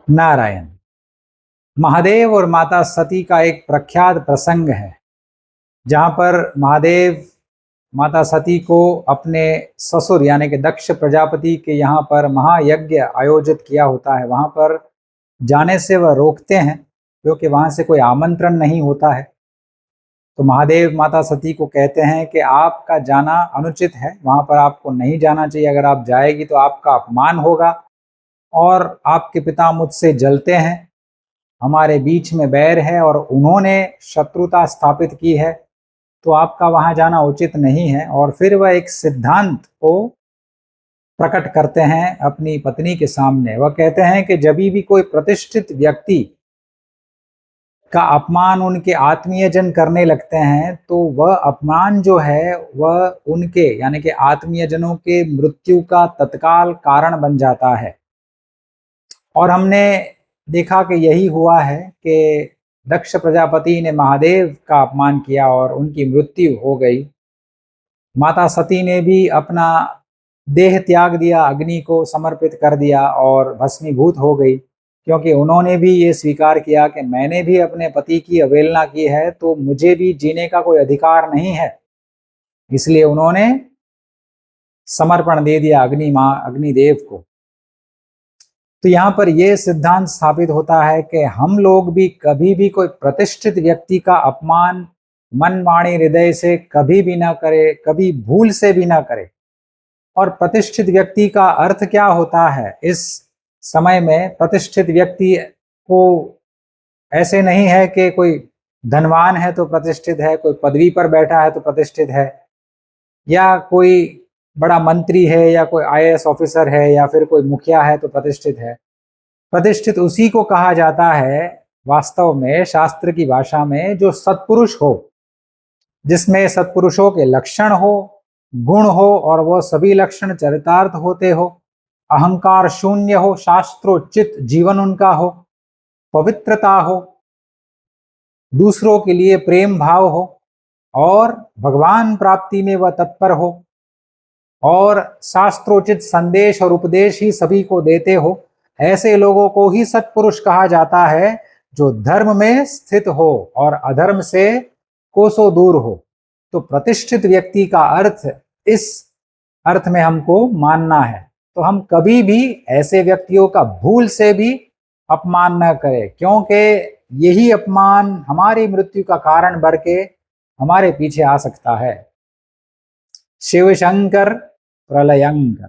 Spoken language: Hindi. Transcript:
नारायण। महादेव और माता सती का एक प्रख्यात प्रसंग है, जहाँ पर महादेव माता सती को अपने ससुर यानी कि दक्ष प्रजापति के यहाँ पर महायज्ञ आयोजित किया होता है, वहाँ पर जाने से वह रोकते हैं क्योंकि वहाँ से कोई आमंत्रण नहीं होता है। तो महादेव माता सती को कहते हैं कि आपका जाना अनुचित है, वहाँ पर आपको नहीं जाना चाहिए। अगर आप जाएगी तो आपका अपमान होगा और आपके पिता मुझसे जलते हैं, हमारे बीच में बैर है और उन्होंने शत्रुता स्थापित की है, तो आपका वहाँ जाना उचित नहीं है। और फिर वह एक सिद्धांत को प्रकट करते हैं अपनी पत्नी के सामने। वह कहते हैं कि जब भी कोई प्रतिष्ठित व्यक्ति का अपमान उनके आत्मीय जन करने लगते हैं, तो वह अपमान जो है वह उनके यानी कि आत्मीय जनों के मृत्यु का तत्काल कारण बन जाता है। और हमने देखा कि यही हुआ है कि दक्ष प्रजापति ने महादेव का अपमान किया और उनकी मृत्यु हो गई। माता सती ने भी अपना देह त्याग दिया, अग्नि को समर्पित कर दिया और भस्मीभूत हो गई, क्योंकि उन्होंने भी ये स्वीकार किया कि मैंने भी अपने पति की अवहेलना की है, तो मुझे भी जीने का कोई अधिकार नहीं है। इसलिए उन्होंने समर्पण दे दिया अग्निदेव को। तो यहाँ पर यह सिद्धांत स्थापित होता है कि हम लोग भी कभी भी कोई प्रतिष्ठित व्यक्ति का अपमान मन वाणी हृदय से कभी भी ना करे, कभी भूल से भी ना करे। और प्रतिष्ठित व्यक्ति का अर्थ क्या होता है इस समय में? प्रतिष्ठित व्यक्ति को ऐसे नहीं है कि कोई धनवान है तो प्रतिष्ठित है, कोई पदवी पर बैठा है तो प्रतिष्ठित है, या कोई बड़ा मंत्री है, या कोई आईएएस ऑफिसर है, या फिर कोई मुखिया है तो प्रतिष्ठित है। प्रतिष्ठित उसी को कहा जाता है वास्तव में शास्त्र की भाषा में जो सत्पुरुष हो, जिसमें सत्पुरुषों के लक्षण हो, गुण हो और वह सभी लक्षण चरितार्थ होते हो, अहंकार शून्य हो, शास्त्रोचित जीवन उनका हो, पवित्रता हो, दूसरों के लिए प्रेम भाव हो और भगवान प्राप्ति में वह तत्पर हो और शास्त्रोचित संदेश और उपदेश ही सभी को देते हो। ऐसे लोगों को ही सत्पुरुष कहा जाता है, जो धर्म में स्थित हो और अधर्म से कोसों दूर हो। तो प्रतिष्ठित व्यक्ति का अर्थ इस अर्थ में हमको मानना है। तो हम कभी भी ऐसे व्यक्तियों का भूल से भी अपमान न करें, क्योंकि यही अपमान हमारी मृत्यु का कारण बन के हमारे पीछे आ सकता है। शिव शंकर प्रलयंकर।